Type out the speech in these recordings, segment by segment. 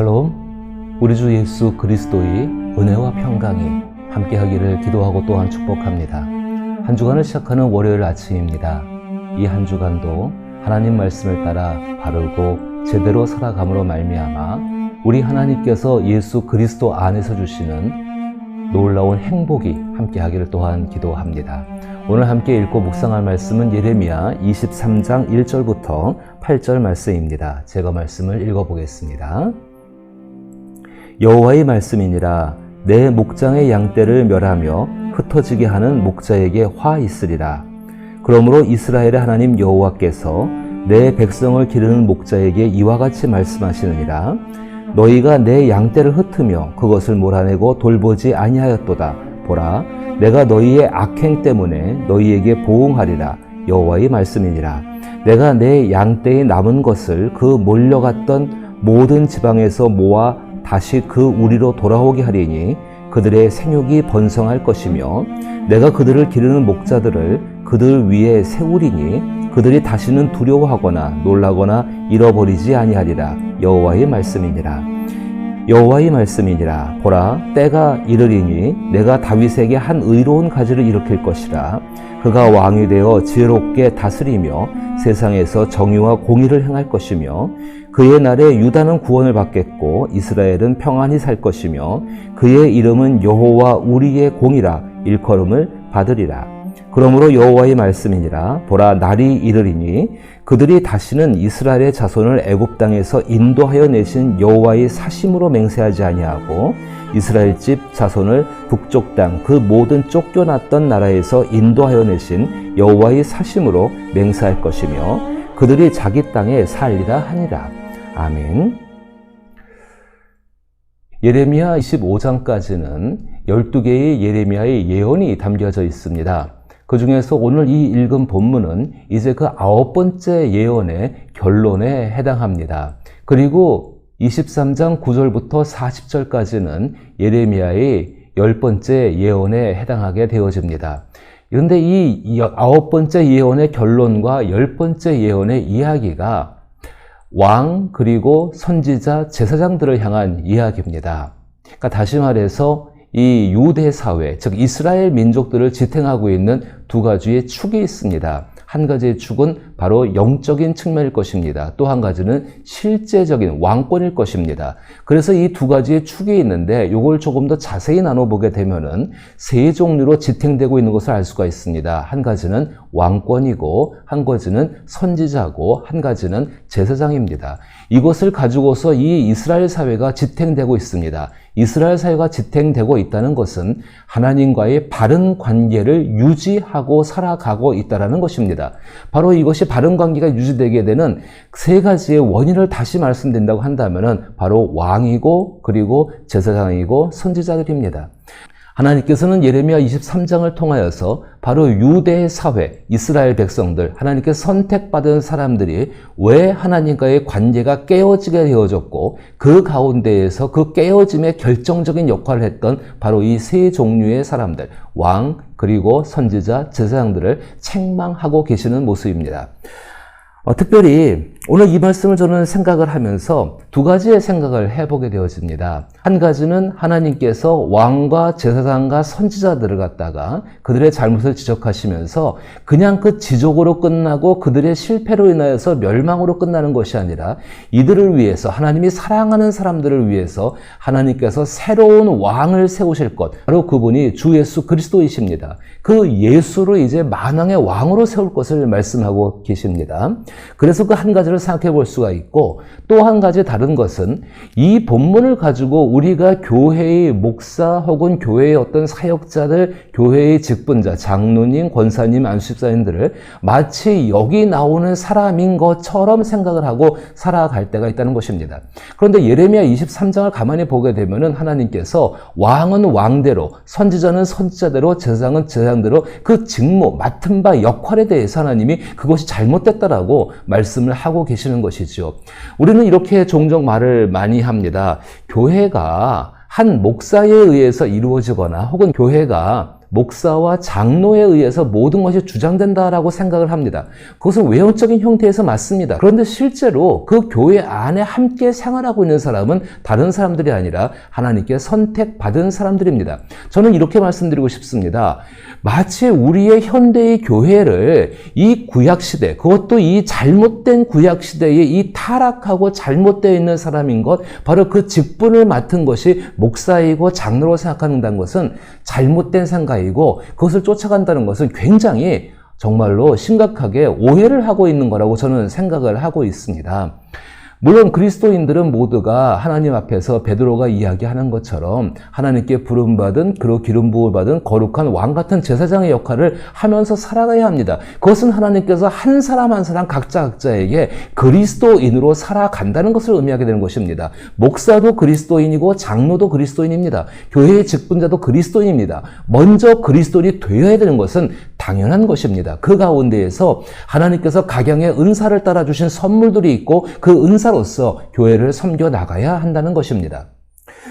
샬롬, 우리 주 예수 그리스도의 은혜와 평강이 함께하기를 기도하고 또한 축복합니다. 한 주간을 시작하는 월요일 아침입니다. 이 한 주간도 하나님 말씀을 따라 바르고 제대로 살아감으로 말미암아 우리 하나님께서 예수 그리스도 안에서 주시는 놀라운 행복이 함께하기를 또한 기도합니다. 오늘 함께 읽고 묵상할 말씀은 예레미야 23장 1절부터 8절 말씀입니다. 제가 말씀을 읽어보겠습니다. 여호와의 말씀이니라. 내 목장의 양떼를 멸하며 흩어지게 하는 목자에게 화 있으리라. 그러므로 이스라엘의 하나님 여호와께서 내 백성을 기르는 목자에게 이와 같이 말씀하시느니라. 너희가 내 양떼를 흩으며 그것을 몰아내고 돌보지 아니하였도다. 보라, 내가 너희의 악행 때문에 너희에게 보응하리라. 여호와의 말씀이니라. 내가 내 양떼의 남은 것을 그 몰려갔던 모든 지방에서 모아 다시 그 우리로 돌아오게 하리니 그들의 생육이 번성할 것이며 내가 그들을 기르는 목자들을 그들 위에 세우리니 그들이 다시는 두려워하거나 놀라거나 잃어버리지 아니하리라. 여호와의 말씀이니라. 여호와의 말씀이니라. 보라, 때가 이르리니 내가 다윗에게 한 의로운 가지를 일으킬 것이라. 그가 왕이 되어 지혜롭게 다스리며 세상에서 정의와 공의를 행할 것이며 그의 날에 유다는 구원을 받겠고 이스라엘은 평안히 살 것이며 그의 이름은 여호와 우리의 공이라 일컬음을 받으리라. 그러므로 여호와의 말씀이니라. 보라, 날이 이르리니 그들이 다시는 이스라엘의 자손을 애굽 땅에서 인도하여 내신 여호와의 사심으로 맹세하지 아니하고 이스라엘 집 자손을 북쪽 땅 그 모든 쫓겨났던 나라에서 인도하여 내신 여호와의 사심으로 맹세할 것이며 그들이 자기 땅에 살리라 하니라. 아멘. 예레미야 25장까지는 12개의 예레미야의 예언이 담겨져 있습니다. 그 중에서 오늘 이 읽은 본문은 이제 그 9번째 예언의 결론에 해당합니다. 그리고 23장 9절부터 40절까지는 예레미야의 10번째 예언에 해당하게 되어집니다. 그런데 이 9번째 예언의 결론과 10번째 예언의 이야기가 왕 그리고 선지자 제사장들을 향한 이야기입니다. 그러니까 다시 말해서 이 유대 사회, 즉 이스라엘 민족들을 지탱하고 있는 두 가지의 축이 있습니다. 한 가지의 축은 바로 영적인 측면일 것입니다. 또 한 가지는 실제적인 왕권일 것입니다. 그래서 이 두 가지의 축이 있는데 이걸 조금 더 자세히 나눠보게 되면은 세 종류로 지탱되고 있는 것을 알 수가 있습니다. 한 가지는 왕권이고 한 가지는 선지자고 한 가지는 제사장입니다. 이것을 가지고서 이 이스라엘 사회가 지탱되고 있습니다. 이스라엘 사회가 지탱되고 있다는 것은 하나님과의 바른 관계를 유지하고 살아가고 있다는 것입니다. 바로 이것이 바른 관계가 유지되게 되는 세 가지의 원인을 다시 말씀드린다고 한다면 바로 왕이고 그리고 제사장이고 선지자들입니다. 하나님께서는 예레미야 23장을 통하여서 바로 유대 사회, 이스라엘 백성들, 하나님께서 선택받은 사람들이 왜 하나님과의 관계가 깨어지게 되어졌고 그 가운데에서 그 깨어짐에 결정적인 역할을 했던 바로 이 세 종류의 사람들, 왕, 그리고 선지자, 제사장들을 책망하고 계시는 모습입니다. 특별히 오늘 이 말씀을 저는 생각을 하면서 두 가지의 생각을 해보게 되어집니다. 한 가지는 하나님께서 왕과 제사장과 선지자들을 갖다가 그들의 잘못을 지적하시면서 그냥 그 지적으로 끝나고 그들의 실패로 인하여서 멸망으로 끝나는 것이 아니라 이들을 위해서 하나님이 사랑하는 사람들을 위해서 하나님께서 새로운 왕을 세우실 것, 바로 그분이 주 예수 그리스도이십니다. 그 예수를 이제 만왕의 왕으로 세울 것을 말씀하고 계십니다. 그래서 그 한 가지를 생각해 볼 수가 있고 또 한 가지 다른 것은 이 본문을 가지고 우리가 교회의 목사 혹은 교회의 어떤 사역자들, 교회의 직분자, 장로님, 권사님, 안수집사님들을 마치 여기 나오는 사람인 것처럼 생각을 하고 살아갈 때가 있다는 것입니다. 그런데 예레미야 23장을 가만히 보게 되면은 하나님께서 왕은 왕대로, 선지자는 선지자대로, 제사장은 제사장대로 그 직무, 맡은 바 역할에 대해서 하나님이 그것이 잘못됐다라고 말씀을 하고 계시는 것이죠. 우리는 이렇게 종종 말을 많이 합니다. 교회가 한 목사에 의해서 이루어지거나 혹은 교회가 목사와 장로에 의해서 모든 것이 주장된다라고 생각을 합니다. 그것은 외형적인 형태에서 맞습니다. 그런데 실제로 그 교회 안에 함께 생활하고 있는 사람은 다른 사람들이 아니라 하나님께 선택받은 사람들입니다. 저는 이렇게 말씀드리고 싶습니다. 마치 우리의 현대의 교회를 이 구약시대, 그것도 이 잘못된 구약시대에 이 타락하고 잘못되어 있는 사람인 것, 바로 그 직분을 맡은 것이 목사이고 장로로 생각한다는 것은 잘못된 생각이고, 그것을 쫓아간다는 것은 굉장히 정말로 심각하게 오해를 하고 있는 거라고 저는 생각을 하고 있습니다. 물론 그리스도인들은 모두가 하나님 앞에서 베드로가 이야기하는 것처럼 하나님께 부름받은, 그리고 기름 부음을 받은 거룩한 왕 같은 제사장의 역할을 하면서 살아가야 합니다. 그것은 하나님께서 한 사람 한 사람 각자에게 그리스도인으로 살아간다는 것을 의미하게 되는 것입니다. 목사도 그리스도인이고 장로도 그리스도인입니다. 교회의 직분자도 그리스도인입니다. 먼저 그리스도인이 되어야 되는 것은 당연한 것입니다. 그 가운데에서 하나님께서 각양의 은사를 따라 주신 선물들이 있고 그 은사로서 교회를 섬겨 나가야 한다는 것입니다.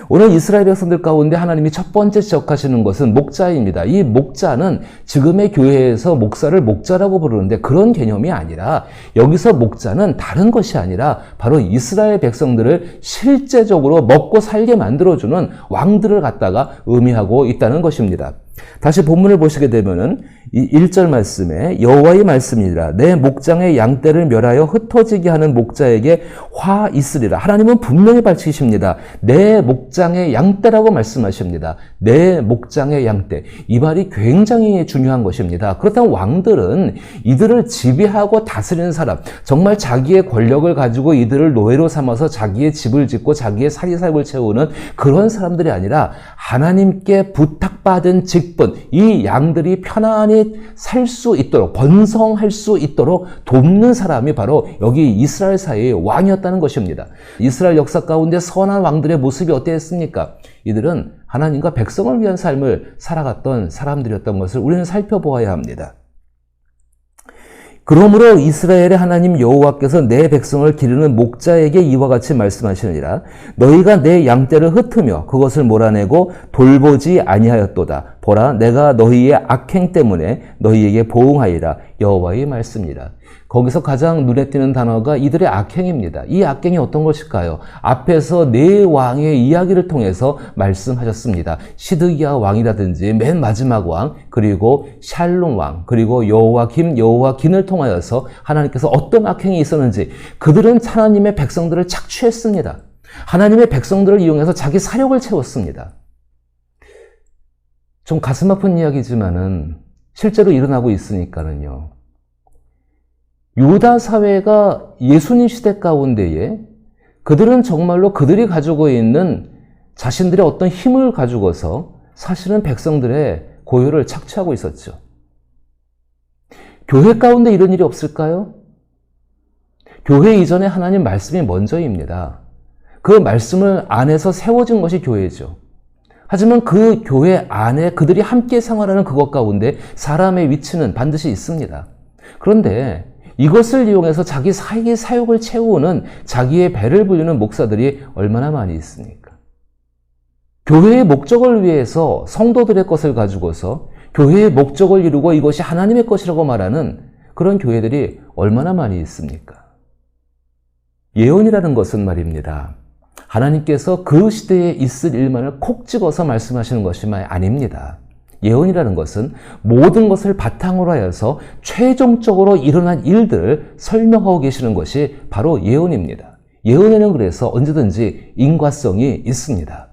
오늘 이스라엘 백성들 가운데 하나님이 첫 번째 지적하시는 것은 목자입니다. 이 목자는 지금의 교회에서 목사를 목자라고 부르는데 그런 개념이 아니라, 여기서 목자는 다른 것이 아니라 바로 이스라엘 백성들을 실제적으로 먹고 살게 만들어주는 왕들을 갖다가 의미하고 있다는 것입니다. 다시 본문을 보시게 되면은 이 1절 말씀에 여호와의 말씀이니라 내 목장의 양떼를 멸하여 흩어지게 하는 목자에게 화 있으리라. 하나님은 분명히 밝히십니다. 내 목장의 양떼라고 말씀하십니다. 내 목장의 양떼. 이 말이 굉장히 중요한 것입니다. 그렇다면 왕들은 이들을 지배하고 다스리는 사람, 정말 자기의 권력을 가지고 이들을 노예로 삼아서 자기의 집을 짓고 자기의 사리사욕을 채우는 그런 사람들이 아니라 하나님께 부탁받은 직분, 이 양들이 편안히 살 수 있도록, 번성할 수 있도록 돕는 사람이 바로 여기 이스라엘 사회의 왕이었다는 것입니다. 이스라엘 역사 가운데 선한 왕들의 모습이 어땠습니까? 이들은 하나님과 백성을 위한 삶을 살아갔던 사람들이었던 것을 우리는 살펴보아야 합니다. 그러므로 이스라엘의 하나님 여호와께서 내 백성을 기르는 목자에게 이와 같이 말씀하시느니라. 너희가 내 양떼를 흩으며 그것을 몰아내고 돌보지 아니하였도다. 보라, 내가 너희의 악행 때문에 너희에게 보응하리라. 여호와의 말씀이라. 거기서 가장 눈에 띄는 단어가 이들의 악행입니다. 이 악행이 어떤 것일까요? 앞에서 네 왕의 이야기를 통해서 말씀하셨습니다. 시드기야 왕이라든지 맨 마지막 왕, 그리고 샬롬 왕, 그리고 여호와긴을 통하여서 하나님께서 어떤 악행이 있었는지, 그들은 하나님의 백성들을 착취했습니다. 하나님의 백성들을 이용해서 자기 사력을 채웠습니다. 좀 가슴 아픈 이야기지만은 실제로 일어나고 있으니까는요. 유다 사회가 예수님 시대 가운데에 그들은 정말로 그들이 가지고 있는 자신들의 어떤 힘을 가지고서 사실은 백성들의 고유를 착취하고 있었죠. 교회 가운데 이런 일이 없을까요? 교회 이전에 하나님 말씀이 먼저입니다. 그 말씀을 안에서 세워진 것이 교회죠. 하지만 그 교회 안에 그들이 함께 생활하는 그것 가운데 사람의 위치는 반드시 있습니다. 그런데 이것을 이용해서 자기 사욕을 채우는, 자기의 배를 불리는 목사들이 얼마나 많이 있습니까? 교회의 목적을 위해서 성도들의 것을 가지고서 교회의 목적을 이루고 이것이 하나님의 것이라고 말하는 그런 교회들이 얼마나 많이 있습니까? 예언이라는 것은 말입니다. 하나님께서 그 시대에 있을 일만을 콕 집어서 말씀하시는 것이 아닙니다. 예언이라는 것은 모든 것을 바탕으로 하여서 최종적으로 일어난 일들을 설명하고 계시는 것이 바로 예언입니다. 예언에는 그래서 언제든지 인과성이 있습니다.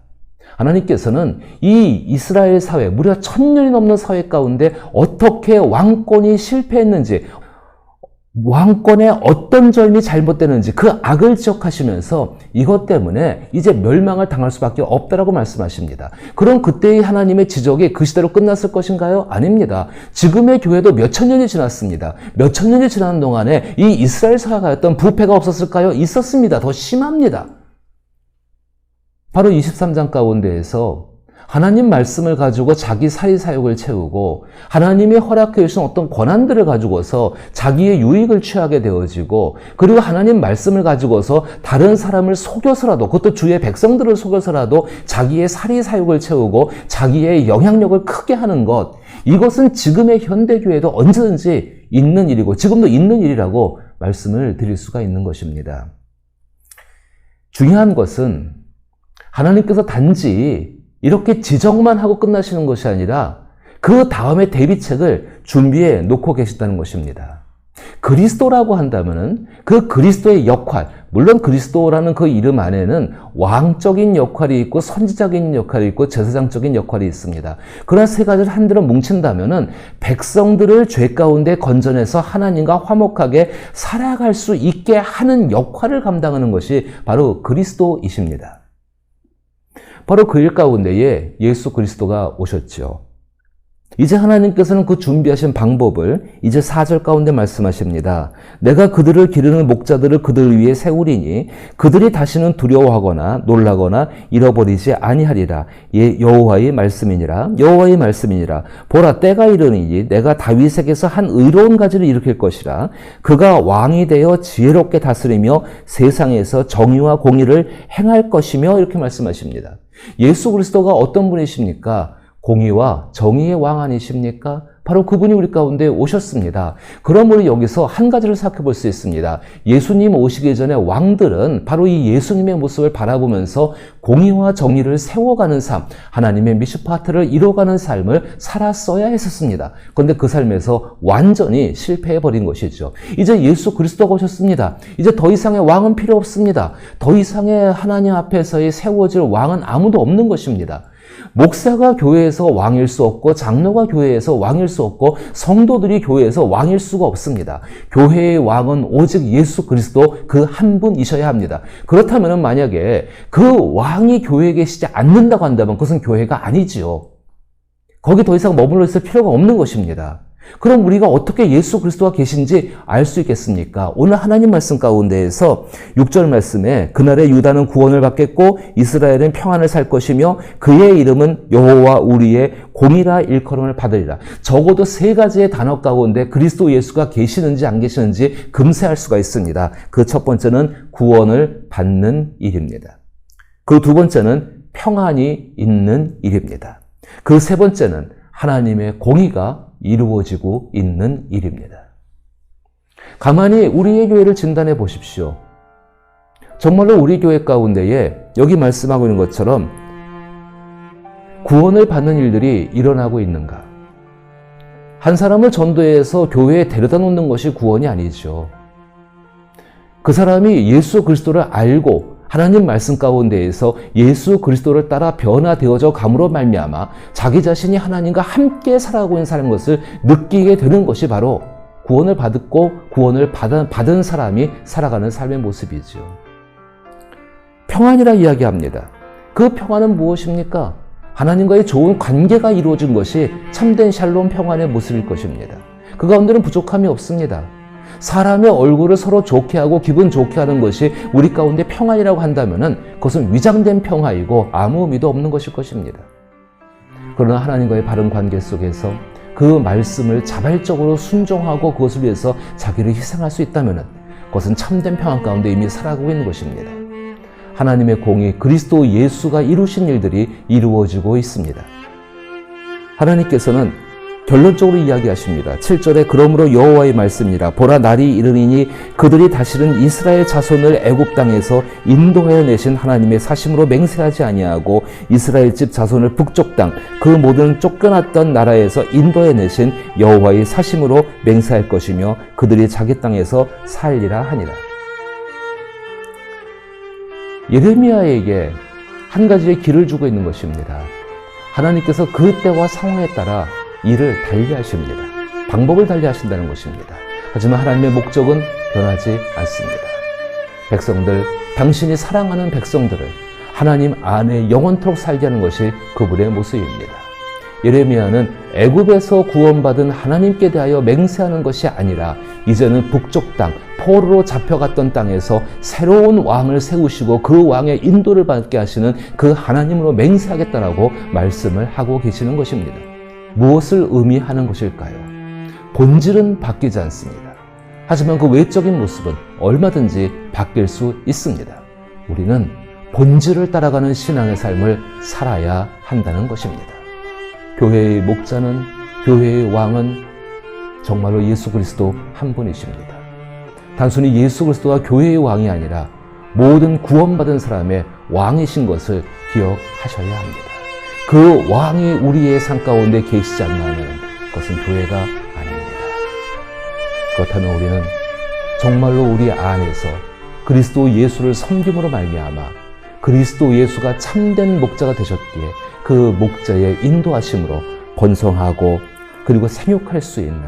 하나님께서는 이 이스라엘 사회, 무려 1000년이 넘는 사회 가운데 어떻게 왕권이 실패했는지, 왕권의 어떤 점이 잘못되는지 그 악을 지적하시면서 이것 때문에 이제 멸망을 당할 수밖에 없다라고 말씀하십니다. 그럼 그때의 하나님의 지적이 그 시대로 끝났을 것인가요? 아닙니다. 지금의 교회도 몇천 년이 지났습니다. 몇천 년이 지나는 동안에 이 이스라엘 사회가 했던 부패가 없었을까요? 있었습니다. 더 심합니다. 바로 23장 가운데에서 하나님 말씀을 가지고 자기 사리사욕을 채우고 하나님이 허락해 주신 어떤 권한들을 가지고서 자기의 유익을 취하게 되어지고 그리고 하나님 말씀을 가지고서 다른 사람을 속여서라도 그것도 주의 백성들을 속여서라도 자기의 사리사욕을 채우고 자기의 영향력을 크게 하는 것 이것은 지금의 현대교회도 언제든지 있는 일이고 지금도 있는 일이라고 말씀을 드릴 수가 있는 것입니다. 중요한 것은 하나님께서 단지 이렇게 지적만 하고 끝나시는 것이 아니라 그 다음에 대비책을 준비해 놓고 계시다는 것입니다. 그리스도라고 한다면은 그 그리스도의 역할, 물론 그리스도라는 그 이름 안에는 왕적인 역할이 있고 선지자적인 역할이 있고 제사장적인 역할이 있습니다. 그런 세 가지를 한데로 뭉친다면은 백성들을 죄 가운데 건져내서 하나님과 화목하게 살아갈 수 있게 하는 역할을 감당하는 것이 바로 그리스도이십니다. 바로 그 일 가운데에 예수 그리스도가 오셨죠. 이제 하나님께서는 그 준비하신 방법을 이제 4절 가운데 말씀하십니다. 내가 그들을 기르는 목자들을 그들 위에 세우리니 그들이 다시는 두려워하거나 놀라거나 잃어버리지 아니하리라. 여호와의 말씀이니라. 여호와의 말씀이니라. 보라 때가 이르니니 내가 다윗에게서 한 의로운 가지를 일으킬 것이라. 그가 왕이 되어 지혜롭게 다스리며 세상에서 정의와 공의를 행할 것이며 이렇게 말씀하십니다. 예수 그리스도가 어떤 분이십니까? 공의와 정의의 왕 아니십니까? 바로 그분이 우리 가운데 오셨습니다. 그러므로 여기서 한 가지를 생각해 볼 수 있습니다. 예수님 오시기 전에 왕들은 바로 이 예수님의 모습을 바라보면서 공의와 정의를 세워가는 삶, 하나님의 미슈파트를 이뤄가는 삶을 살았어야 했었습니다. 그런데 그 삶에서 완전히 실패해버린 것이죠. 이제 예수 그리스도가 오셨습니다. 이제 더 이상의 왕은 필요 없습니다. 더 이상의 하나님 앞에서의 세워질 왕은 아무도 없는 것입니다. 목사가 교회에서 왕일 수 없고 장로가 교회에서 왕일 수 없고 성도들이 교회에서 왕일 수가 없습니다. 교회의 왕은 오직 예수 그리스도 그 한 분이셔야 합니다. 그렇다면 만약에 그 왕이 교회에 계시지 않는다고 한다면 그것은 교회가 아니지요. 거기 더 이상 머물러 있을 필요가 없는 것입니다. 그럼 우리가 어떻게 예수 그리스도가 계신지 알 수 있겠습니까? 오늘 하나님 말씀 가운데에서 6절 말씀에 그날에 유다는 구원을 받겠고 이스라엘은 평안을 살 것이며 그의 이름은 여호와 우리의 공의라 일컬음을 받으리라. 적어도 세 가지의 단어 가운데 그리스도 예수가 계시는지 안 계시는지 금세할 수가 있습니다. 그 첫 번째는 구원을 받는 일입니다. 그 두 번째는 평안이 있는 일입니다. 그 세 번째는 하나님의 공의가 이루어지고 있는 일입니다. 가만히 우리의 교회를 진단해 보십시오. 정말로 우리 교회 가운데에 여기 말씀하고 있는 것처럼 구원을 받는 일들이 일어나고 있는가? 한 사람을 전도해서 교회에 데려다 놓는 것이 구원이 아니죠. 그 사람이 예수 그리스도를 알고 하나님 말씀 가운데에서 예수 그리스도를 따라 변화되어져 감으로 말미암아 자기 자신이 하나님과 함께 살아가고 있는 사람인 것을 느끼게 되는 것이 바로 구원을 받고 구원을 받은 사람이 살아가는 삶의 모습이죠. 평안이라 이야기합니다. 그 평안은 무엇입니까? 하나님과의 좋은 관계가 이루어진 것이 참된 샬롬 평안의 모습일 것입니다. 그 가운데는 부족함이 없습니다. 사람의 얼굴을 서로 좋게 하고 기분 좋게 하는 것이 우리 가운데 평안이라고 한다면 그것은 위장된 평화이고 아무 의미도 없는 것일 것입니다. 그러나 하나님과의 바른 관계 속에서 그 말씀을 자발적으로 순종하고 그것을 위해서 자기를 희생할 수 있다면 그것은 참된 평안 가운데 이미 살아가고 있는 것입니다. 하나님의 공의, 그리스도 예수가 이루신 일들이 이루어지고 있습니다. 하나님께서는 결론적으로 이야기하십니다. 7절에 그러므로 여호와의 말씀이라 보라 날이 이르리니 그들이 다시는 이스라엘 자손을 애굽 땅에서 인도하여 내신 하나님의 사심으로 맹세하지 아니하고 이스라엘 집 자손을 북쪽 땅 그 모든 쫓겨났던 나라에서 인도해 내신 여호와의 사심으로 맹세할 것이며 그들이 자기 땅에서 살리라 하니라. 예레미야에게 한 가지의 길을 주고 있는 것입니다. 하나님께서 그 때와 상황에 따라 일을 달리하십니다. 방법을 달리하신다는 것입니다. 하지만 하나님의 목적은 변하지 않습니다. 백성들, 당신이 사랑하는 백성들을 하나님 안에 영원토록 살게 하는 것이 그분의 모습입니다. 예레미야는 애굽에서 구원받은 하나님께 대하여 맹세하는 것이 아니라 이제는 북쪽 땅, 포로로 잡혀갔던 땅에서 새로운 왕을 세우시고 그 왕의 인도를 받게 하시는 그 하나님으로 맹세하겠다라고 말씀을 하고 계시는 것입니다. 무엇을 의미하는 것일까요? 본질은 바뀌지 않습니다. 하지만 그 외적인 모습은 얼마든지 바뀔 수 있습니다. 우리는 본질을 따라가는 신앙의 삶을 살아야 한다는 것입니다. 교회의 목자는, 교회의 왕은 정말로 예수 그리스도 한 분이십니다. 단순히 예수 그리스도가 교회의 왕이 아니라 모든 구원받은 사람의 왕이신 것을 기억하셔야 합니다. 그 왕이 우리의 삶 가운데 계시지 않는 것은 교회가 아닙니다. 그렇다면 우리는 정말로 우리 안에서 그리스도 예수를 섬김으로 말미암아 그리스도 예수가 참된 목자가 되셨기에 그 목자의 인도하심으로 번성하고 그리고 생육할 수 있는,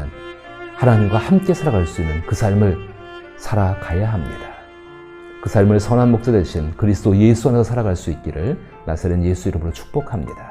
하나님과 함께 살아갈 수 있는 그 삶을 살아가야 합니다. 그 삶을 선한 목자 되신 그리스도 예수 안에서 살아갈 수 있기를 나사렛 예수 이름으로 축복합니다.